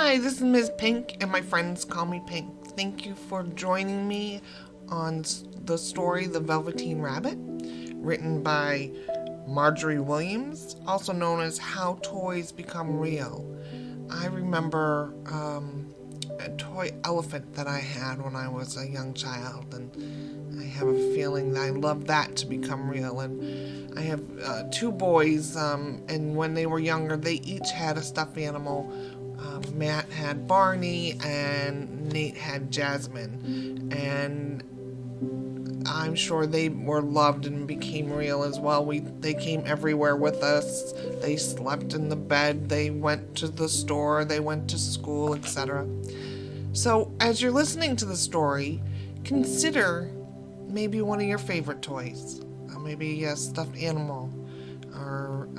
Hi, this is Ms. Pink, and my friends call me Pink. Thank you for joining me on the story The Velveteen Rabbit, written by Marjorie Williams, also known as How Toys Become Real. I remember a toy elephant that I had when I was a young child, and I have a feeling that I love that to become real. And I have two boys, and when they were younger, they each had a stuffed animal. Matt had Barney, and Nate had Jasmine, and I'm sure they were loved and became real as well. They came everywhere with us. They slept in the bed. They went to the store. They went to school, etc. So, as you're listening to the story, consider maybe one of your favorite toys. Maybe a stuffed animal, or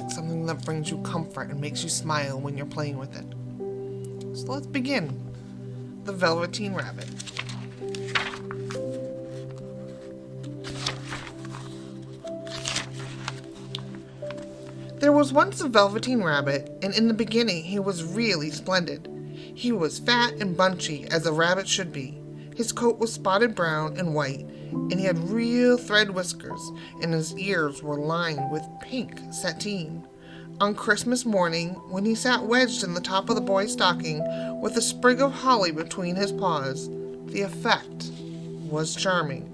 something that brings you comfort and makes you smile when you're playing with it. So let's begin. The Velveteen Rabbit. There was once a Velveteen Rabbit, and in the beginning he was really splendid. He was fat and bunchy, as a rabbit should be. His coat was spotted brown and white, and he had real thread whiskers, and his ears were lined with pink sateen. On Christmas morning, when he sat wedged in the top of the boy's stocking with a sprig of holly between his paws, the effect was charming.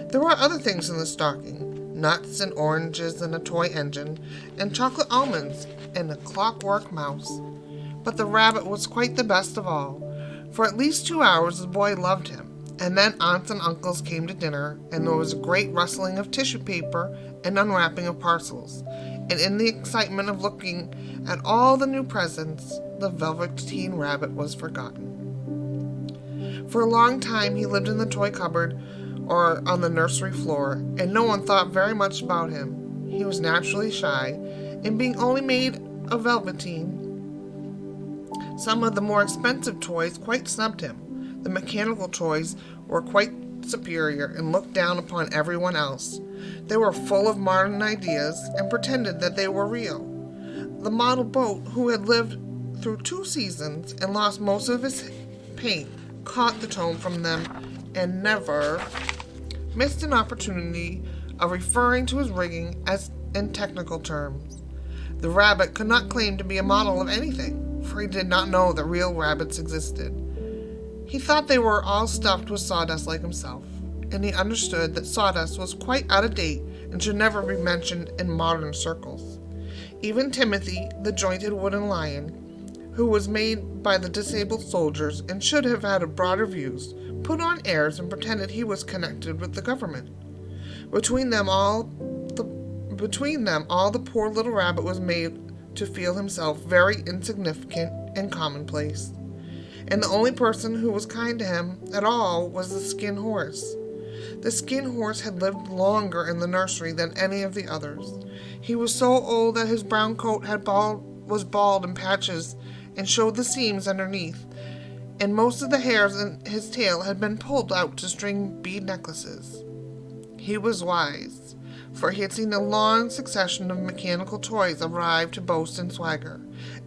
There were other things in the stocking: nuts and oranges and a toy engine, and chocolate almonds and a clockwork mouse. But the rabbit was quite the best of all. For at least 2 hours the boy loved him, and then aunts and uncles came to dinner, and there was a great rustling of tissue paper and unwrapping of parcels. And in the excitement of looking at all the new presents, the Velveteen Rabbit was forgotten. For a long time he lived in the toy cupboard or on the nursery floor, and no one thought very much about him. He was naturally shy, and being only made of velveteen, some of the more expensive toys quite snubbed him. The mechanical toys were quite superior and looked down upon everyone else. They were full of modern ideas and pretended that they were real. The model boat, who had lived through 2 seasons and lost most of his paint, caught the tone from them and never missed an opportunity of referring to his rigging as in technical terms. The rabbit could not claim to be a model of anything, for he did not know that real rabbits existed. He thought they were all stuffed with sawdust like himself, and he understood that sawdust was quite out of date and should never be mentioned in modern circles. Even Timothy, the jointed wooden lion, who was made by the disabled soldiers and should have had broader views, put on airs and pretended he was connected with the government. Between them all the poor little rabbit was made to feel himself very insignificant and commonplace. And the only person who was kind to him at all was the Skin Horse. The Skin Horse had lived longer in the nursery than any of the others. He was so old that his brown coat was bald in patches and showed the seams underneath, and most of the hairs in his tail had been pulled out to string bead necklaces. He was wise, for he had seen a long succession of mechanical toys arrive to boast and swagger,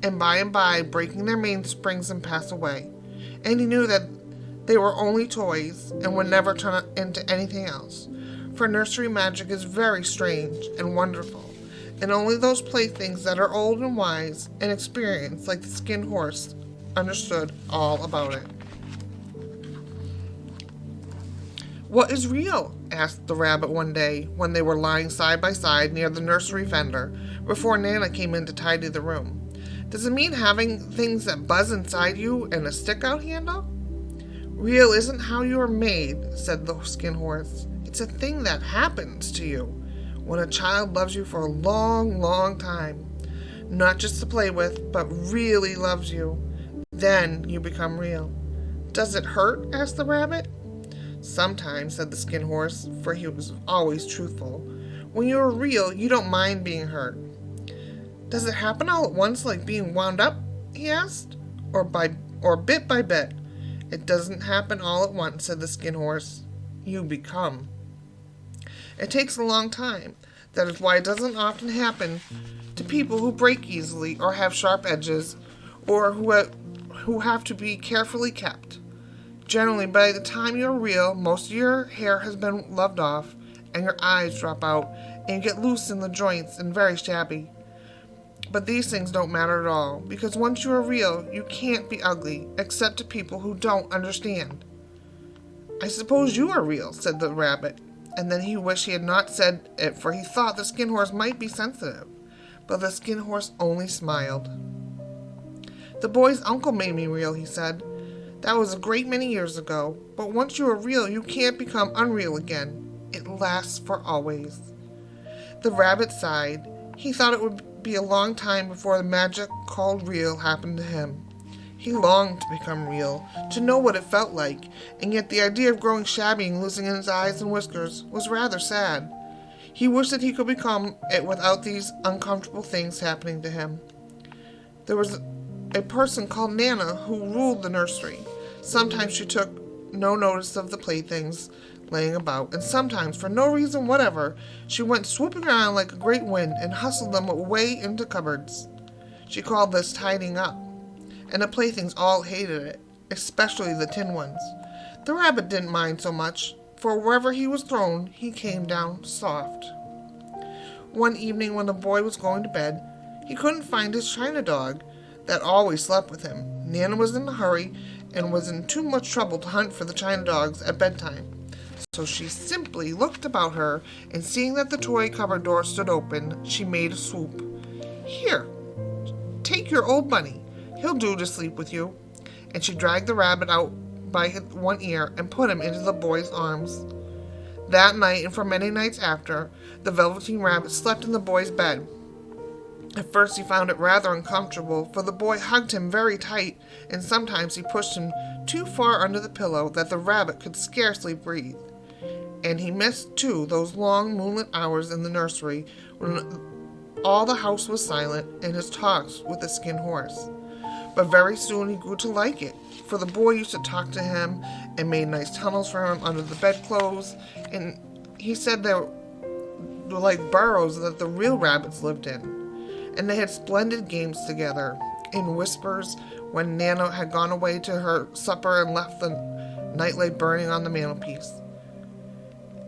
and by breaking their mainsprings and pass away. And he knew that they were only toys and would never turn into anything else, for nursery magic is very strange and wonderful, and only those playthings that are old and wise and experienced, like the Skin Horse, understood all about it. "What is real?" asked the rabbit one day when they were lying side by side near the nursery fender before Nana came in to tidy the room. "Does it mean having things that buzz inside you and a stick-out handle?" "Real isn't how you are made," said the Skin Horse. "It's a thing that happens to you when a child loves you for a long, long time. Not just to play with, but really loves you. Then you become real." "Does it hurt?" asked the rabbit. "Sometimes," said the Skin Horse, for he was always truthful. "When you are real, you don't mind being hurt." "Does it happen all at once, like being wound up?" he asked. Or bit by bit?" "It doesn't happen all at once," said the Skin Horse. "You become. It takes a long time. That is why it doesn't often happen to people who break easily or have sharp edges or who have to be carefully kept. Generally, by the time you're real, most of your hair has been loved off, and your eyes drop out, and you get loose in the joints and very shabby. But these things don't matter at all, because once you are real, you can't be ugly, except to people who don't understand. I suppose you are real, said the rabbit, and then he wished he had not said it, for he thought the Skin Horse might be sensitive. But the Skin Horse only smiled. The boy's uncle made me real, he said. That was a great many years ago, but once you are real, you can't become unreal again. It lasts for always. The rabbit sighed. He thought it would be a long time before the magic called real happened to him. He longed to become real, to know what it felt like, and yet the idea of growing shabby and losing his eyes and whiskers was rather sad. He wished that he could become it without these uncomfortable things happening to him. There was a person called Nana who ruled the nursery. Sometimes she took no notice of the playthings laying about, and sometimes, for no reason whatever, she went swooping around like a great wind and hustled them away into cupboards. She called this tidying up, and the playthings all hated it, especially the tin ones. The rabbit didn't mind so much, for wherever he was thrown, he came down soft. One evening when the boy was going to bed, he couldn't find his china dog that always slept with him. Nana was in a hurry and was in too much trouble to hunt for the china dogs at bedtime. So she simply looked about her, and seeing that the toy cupboard door stood open, she made a swoop. Here, take your old bunny. He'll do to sleep with you. And she dragged the rabbit out by one ear and put him into the boy's arms. That night, and for many nights after, the Velveteen Rabbit slept in the boy's bed. At first he found it rather uncomfortable, for the boy hugged him very tight, and sometimes he pushed him too far under the pillow that the rabbit could scarcely breathe. And he missed, too, those long moonlit hours in the nursery when all the house was silent, and his talks with the Skin Horse. But very soon he grew to like it, for the boy used to talk to him and made nice tunnels for him under the bedclothes, and he said they were like burrows that the real rabbits lived in. And they had splendid games together, in whispers, when Nana had gone away to her supper and left the nightlight burning on the mantelpiece.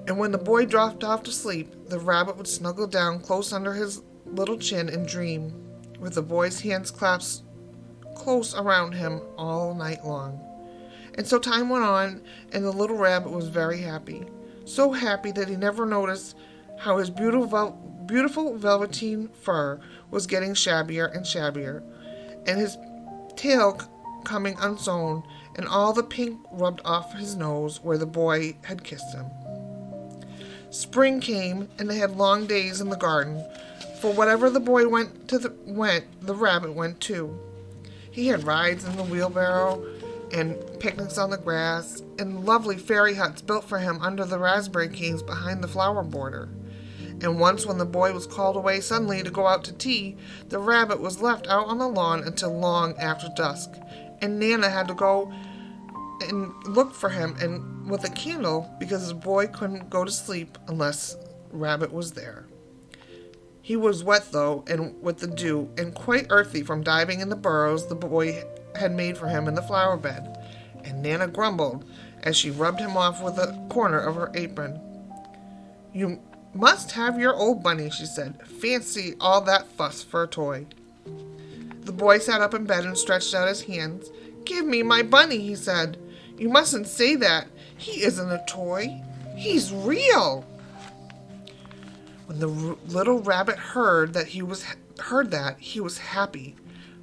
And when the boy dropped off to sleep, the rabbit would snuggle down close under his little chin and dream, with the boy's hands clasped close around him all night long. And so time went on, and the little rabbit was very happy. So happy that he never noticed how his beautiful velveteen fur was getting shabbier and shabbier, and his tail coming unsewn, and all the pink rubbed off his nose where the boy had kissed him. Spring came, and they had long days in the garden, for whatever the boy went, the rabbit went too. He had rides in the wheelbarrow, and picnics on the grass, and lovely fairy huts built for him under the raspberry canes behind the flower border. And once when the boy was called away suddenly to go out to tea, the rabbit was left out on the lawn until long after dusk, and Nana had to go and look for him and with a candle, because the boy couldn't go to sleep unless Rabbit was there. He was wet, though, and with the dew, and quite earthy from diving in the burrows the boy had made for him in the flower bed, and Nana grumbled as she rubbed him off with a corner of her apron. "You must have your old bunny," she said. "Fancy all that fuss for a toy." The boy sat up in bed and stretched out his hands. "Give me my bunny," he said. "You mustn't say that. He isn't a toy. He's real." When the little rabbit heard that, he was happy,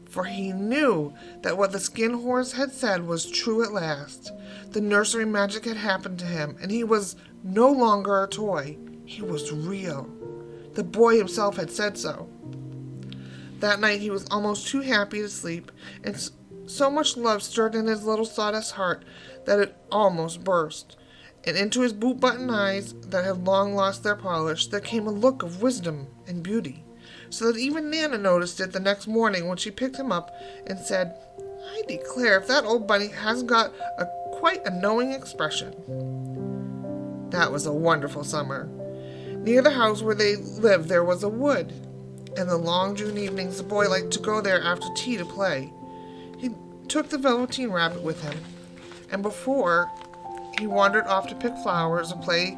for he knew that what the Skin Horse had said was true at last. The nursery magic had happened to him, and he was no longer a toy. He was real. The boy himself had said so. That night he was almost too happy to sleep, and so much love stirred in his little sawdust heart that it almost burst. And into his boot-button eyes that had long lost their polish there came a look of wisdom and beauty, so that even Nana noticed it the next morning when she picked him up and said, "I declare if that old bunny hasn't got quite a knowing expression." That was a wonderful summer. Near the house where they lived there was a wood, and the long June evenings the boy liked to go there after tea to play. took the Velveteen Rabbit with him, and before he wandered off to pick flowers or play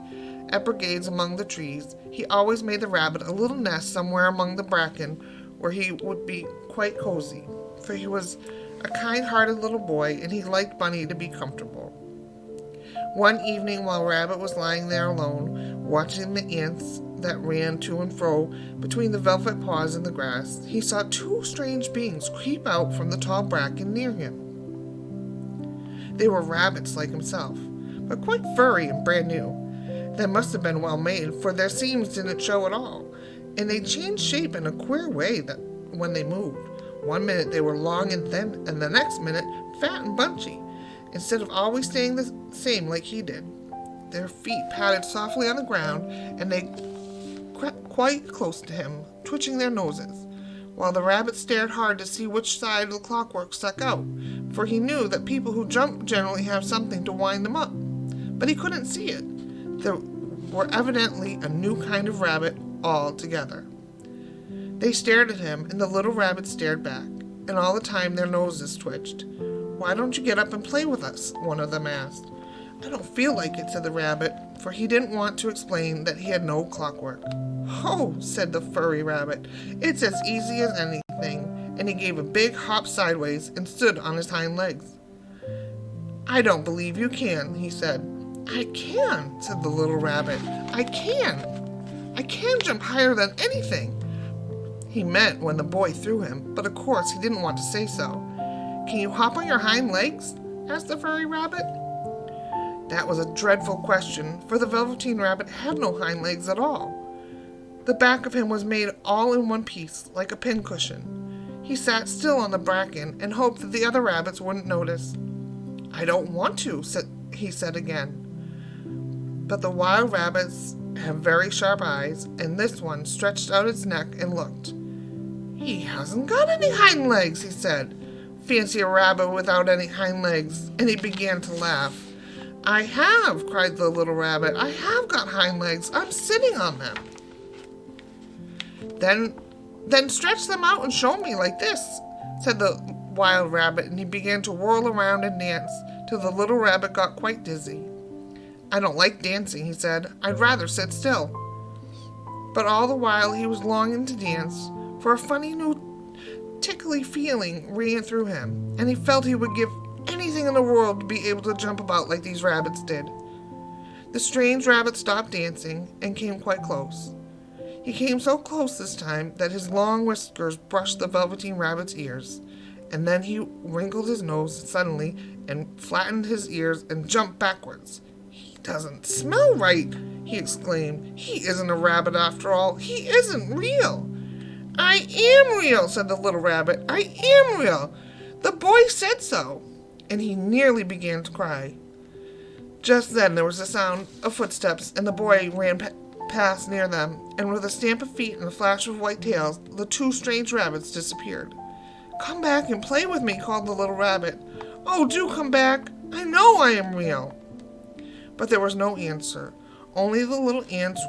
at brigades among the trees, he always made the rabbit a little nest somewhere among the bracken where he would be quite cozy, for he was a kind-hearted little boy and he liked Bunny to be comfortable. One evening, while Rabbit was lying there alone, watching the ants that ran to and fro between the velvet paws in the grass, he saw two strange beings creep out from the tall bracken near him. They were rabbits like himself, but quite furry and brand new. They must have been well made, for their seams didn't show at all, and they changed shape in a queer way that when they moved. One minute they were long and thin, and the next minute fat and bunchy, instead of always staying the same like he did. Their feet patted softly on the ground, and they crept quite close to him, twitching their noses, while the rabbit stared hard to see which side of the clockwork stuck out, for he knew that people who jump generally have something to wind them up. But he couldn't see it. There were evidently a new kind of rabbit altogether. They stared at him, and the little rabbit stared back, and all the time their noses twitched. "Why don't you get up and play with us?" one of them asked. "I don't feel like it," said the rabbit, for he didn't want to explain that he had no clockwork. "Oh," said the furry rabbit, "it's as easy as anything," and he gave a big hop sideways and stood on his hind legs. "I don't believe you can," he said. "I can," said the little rabbit. I can jump higher than anything." He meant when the boy threw him, but of course he didn't want to say so. "Can you hop on your hind legs?" asked the furry rabbit. That was a dreadful question, for the Velveteen Rabbit had no hind legs at all. The back of him was made all in one piece, like a pincushion. He sat still on the bracken and hoped that the other rabbits wouldn't notice. "I don't want to," he said again. But the wild rabbits have very sharp eyes, and this one stretched out its neck and looked. "He hasn't got any hind legs," he said. "Fancy a rabbit without any hind legs," and he began to laugh. "I have," cried the little rabbit. "I have got hind legs. I'm sitting on them." Then stretch them out and show me like this," said the wild rabbit, and he began to whirl around and dance till the little rabbit got quite dizzy. "I don't like dancing," he said. "I'd rather sit still." But all the while he was longing to dance, for a funny new tickly feeling ran through him, and he felt he would give anything in the world to be able to jump about like these rabbits did. The strange rabbit stopped dancing and came quite close. He came so close this time that his long whiskers brushed the Velveteen Rabbit's ears, and then he wrinkled his nose suddenly and flattened his ears and jumped backwards. "He doesn't smell right," he exclaimed. "He isn't a rabbit after all. He isn't real." "I am real," said the little rabbit. "I am real. The boy said so." And he nearly began to cry. Just then there was a sound of footsteps, and the boy ran past near them, and with a stamp of feet and a flash of white tails, the two strange rabbits disappeared. "Come back and play with me," called the little rabbit. "Oh, do come back. I know I am real." But there was no answer. Only the little ants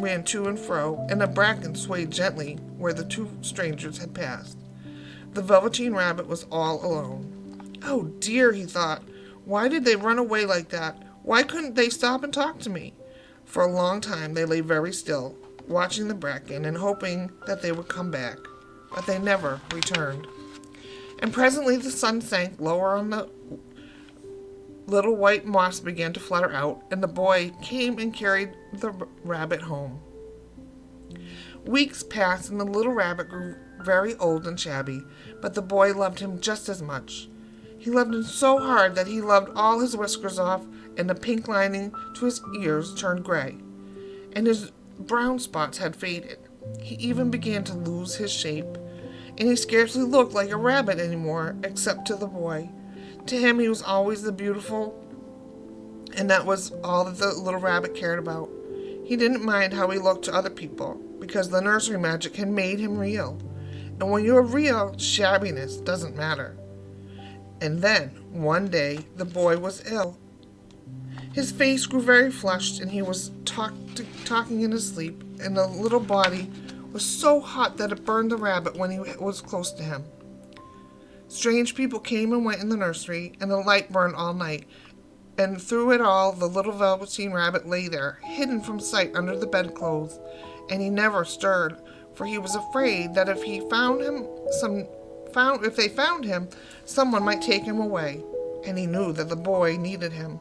ran to and fro, and a bracken swayed gently where the two strangers had passed. The Velveteen Rabbit was all alone. "Oh dear," he thought. "Why did they run away like that? Why couldn't they stop and talk to me?" For a long time they lay very still, watching the bracken and hoping that they would come back. But they never returned. And presently the sun sank lower on the little white moss began to flutter out, and the boy came and carried the rabbit home. Weeks passed, and the little rabbit grew very old and shabby, but the boy loved him just as much. He loved him so hard that he loved all his whiskers off, and the pink lining to his ears turned gray, and his brown spots had faded. He even began to lose his shape, and he scarcely looked like a rabbit anymore, except to the boy. To him he was always the beautiful, and that was all that the little rabbit cared about. He didn't mind how he looked to other people, because the nursery magic had made him real. And when you're real, shabbiness doesn't matter. And then, one day, the boy was ill. His face grew very flushed, and he was talking in his sleep, and the little body was so hot that it burned the rabbit when he was close to him. Strange people came and went in the nursery, and the light burned all night. And through it all, the little Velveteen Rabbit lay there, hidden from sight under the bedclothes, and he never stirred, for he was afraid that if they found him, someone might take him away, and he knew that the boy needed him.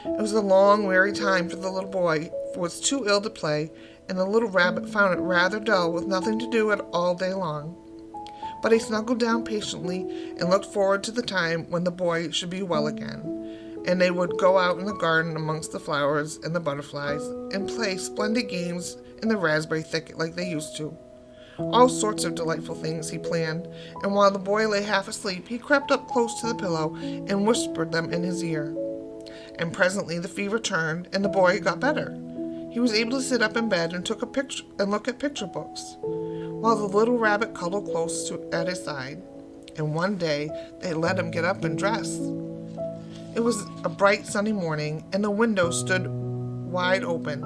It was a long, weary time for the little boy, who was too ill to play, and the little rabbit found it rather dull with nothing to do all day long. But he snuggled down patiently and looked forward to the time when the boy should be well again, and they would go out in the garden amongst the flowers and the butterflies and play splendid games in the raspberry thicket like they used to. All sorts of delightful things he planned, and while the boy lay half asleep, he crept up close to the pillow and whispered them in his ear. And presently the fever turned, and the boy got better. He was able to sit up in bed and look at picture books, while the little rabbit cuddled close at his side. And one day they let him get up and dress. It was a bright sunny morning, and the window stood wide open.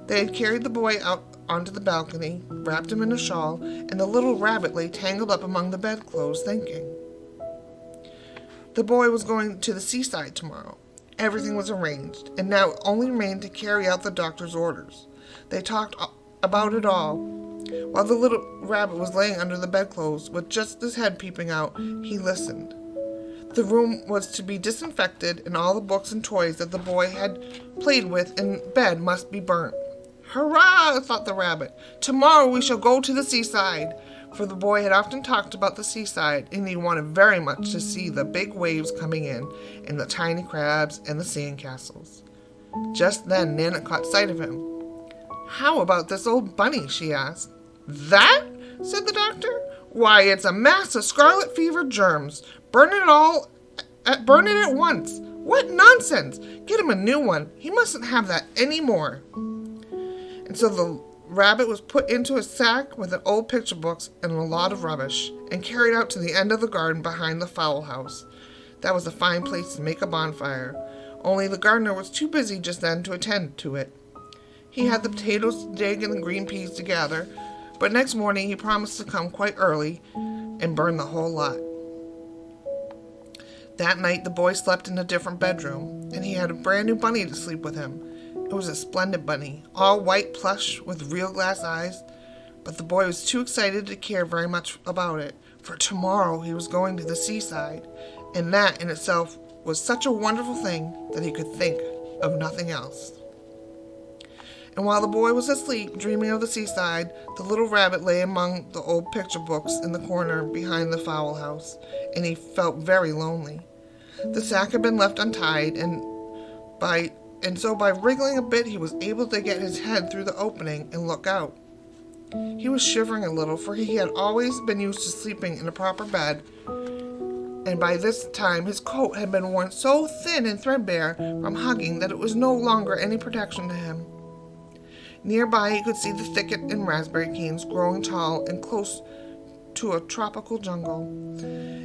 They had carried the boy out onto the balcony, wrapped him in a shawl, and the little rabbit lay tangled up among the bedclothes, thinking. The boy was going to the seaside tomorrow. Everything was arranged, and now it only remained to carry out the doctor's orders. They talked about it all. While the little rabbit was laying under the bedclothes, with just his head peeping out, he listened. The room was to be disinfected, and all the books and toys that the boy had played with in bed must be burnt. "Hurrah!" thought the rabbit. "Tomorrow we shall go to the seaside." For the boy had often talked about the seaside, and he wanted very much to see the big waves coming in, and the tiny crabs and the sand castles. Just then Nana caught sight of him. "How about this old bunny?" she asked. "That?" said the doctor. "Why, it's a mass of scarlet fever germs. Burn it at once. What nonsense! Get him a new one. He mustn't have that any more." And so the rabbit was put into a sack with old picture books and a lot of rubbish, and carried out to the end of the garden behind the fowl house. That was a fine place to make a bonfire, only the gardener was too busy just then to attend to it. He had the potatoes to dig and the green peas to gather, but next morning he promised to come quite early and burn the whole lot. That night the boy slept in a different bedroom, and he had a brand new bunny to sleep with him. It was a splendid bunny, all white plush with real glass eyes, but the boy was too excited to care very much about it, for tomorrow he was going to the seaside, and that in itself was such a wonderful thing that he could think of nothing else. And while the boy was asleep, dreaming of the seaside, the little rabbit lay among the old picture books in the corner behind the fowl house, and he felt very lonely. The sack had been left untied, and so by wriggling a bit he was able to get his head through the opening and look out. He was shivering a little, for he had always been used to sleeping in a proper bed, and by this time his coat had been worn so thin and threadbare from hugging that it was no longer any protection to him. Nearby he could see the thicket and raspberry canes growing tall and close to a tropical jungle,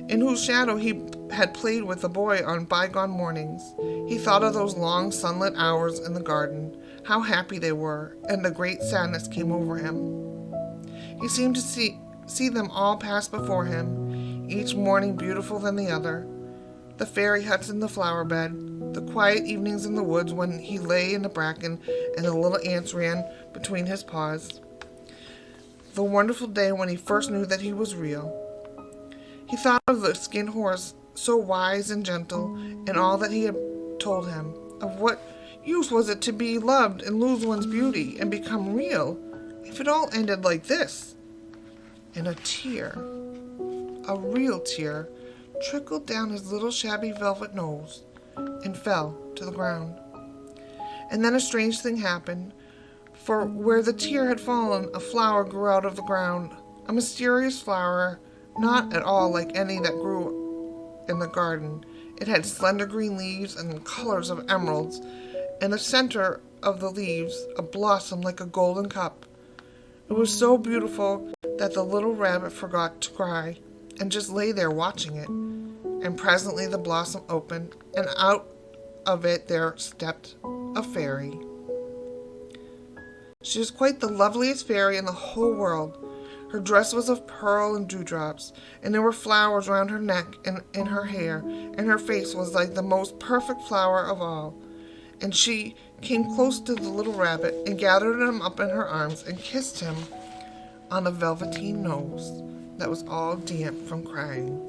in whose shadow he had played with the boy on bygone mornings. He thought of those long sunlit hours in the garden, how happy they were, and a great sadness came over him. He seemed to see them all pass before him, each morning beautiful than the other. The fairy huts in the flower bed, the quiet evenings in the woods when he lay in the bracken and the little ants ran between his paws. The wonderful day when he first knew that he was real. He thought of the skinned horse, so wise and gentle, and all that he had told him. Of what use was it to be loved and lose one's beauty and become real, if it all ended like this? And a tear, a real tear, trickled down his little shabby velvet nose and fell to the ground. And then a strange thing happened. For where the tear had fallen, a flower grew out of the ground, a mysterious flower, not at all like any that grew in the garden. It had slender green leaves and colors of emeralds, and the center of the leaves a blossom like a golden cup. It was so beautiful that the little rabbit forgot to cry, and just lay there watching it. And presently the blossom opened, and out of it there stepped a fairy. She was quite the loveliest fairy in the whole world. Her dress was of pearl and dewdrops, and there were flowers round her neck and in her hair, and her face was like the most perfect flower of all. And she came close to the little rabbit and gathered him up in her arms and kissed him on the velveteen nose that was all damp from crying.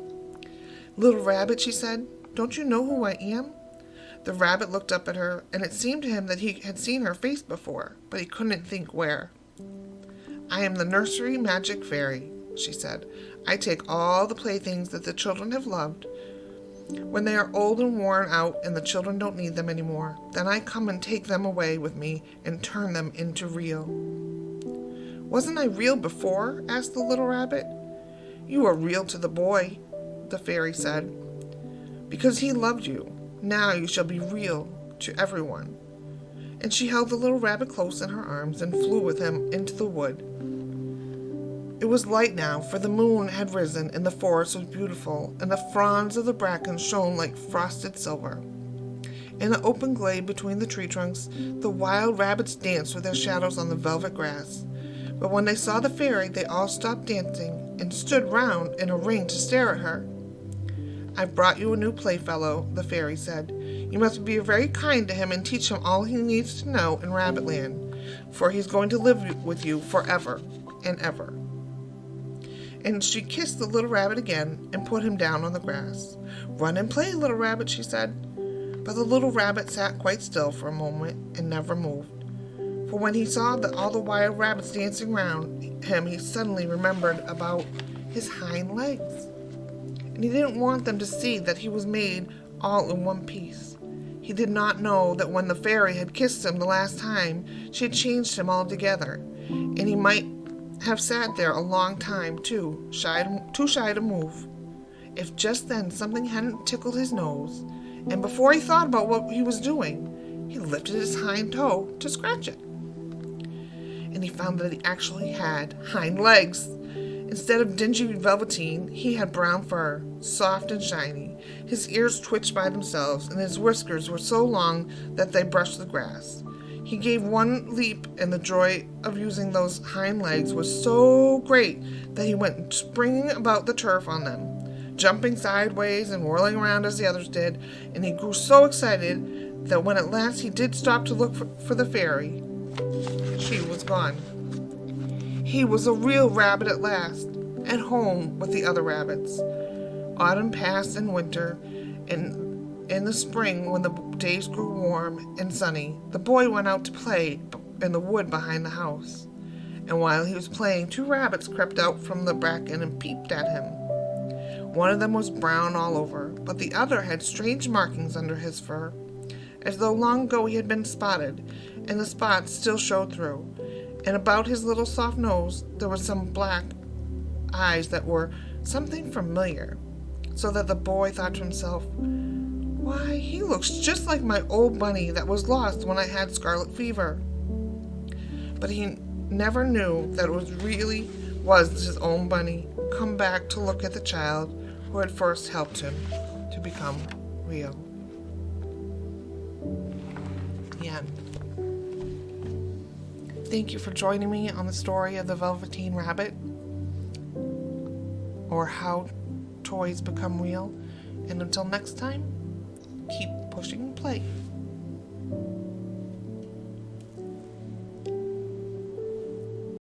"Little rabbit," she said, "don't you know who I am?" The rabbit looked up at her, and it seemed to him that he had seen her face before, but he couldn't think where. "I am the nursery magic fairy," she said. "I take all the playthings that the children have loved. When they are old and worn out and the children don't need them anymore, then I come and take them away with me and turn them into real." "Wasn't I real before?" asked the little rabbit. "You were real to the boy," the fairy said, "because he loved you. Now you shall be real to everyone." And she held the little rabbit close in her arms and flew with him into the wood. It was light now, for the moon had risen, and the forest was beautiful, and the fronds of the bracken shone like frosted silver. In the open glade between the tree trunks, the wild rabbits danced with their shadows on the velvet grass. But when they saw the fairy, they all stopped dancing and stood round in a ring to stare at her. "I've brought you a new playfellow," the fairy said. "You must be very kind to him and teach him all he needs to know in Rabbitland, for he's going to live with you forever and ever." And she kissed the little rabbit again and put him down on the grass. "Run and play, little rabbit," she said. But the little rabbit sat quite still for a moment and never moved. For when he saw all the wild rabbits dancing round him, he suddenly remembered about his hind legs. And he didn't want them to see that he was made all in one piece. He did not know that when the fairy had kissed him the last time, she had changed him altogether, and he might have sat there a long time, too shy to move, if just then something hadn't tickled his nose, and before he thought about what he was doing, he lifted his hind toe to scratch it. And he found that he actually had hind legs. Instead of dingy velveteen, he had brown fur, soft and shiny. His ears twitched by themselves, and his whiskers were so long that they brushed the grass. He gave one leap, and the joy of using those hind legs was so great that he went springing about the turf on them, jumping sideways and whirling around as the others did, and he grew so excited that when at last he did stop to look for the fairy, she was gone. He was a real rabbit at last, at home with the other rabbits. Autumn passed and winter, and in the spring, when the days grew warm and sunny, the boy went out to play in the wood behind the house. And while he was playing, 2 rabbits crept out from the bracken and peeped at him. One of them was brown all over, but the other had strange markings under his fur, as though long ago he had been spotted, and the spots still showed through. And about his little soft nose there were some black eyes that were something familiar, so that the boy thought to himself, "Why, he looks just like my old bunny that was lost when I had scarlet fever." But he never knew that it really was his own bunny, come back to look at the child who had first helped him to become real. The end. Thank you for joining me on the story of the Velveteen Rabbit, or how toys become real. And until next time, keep pushing play.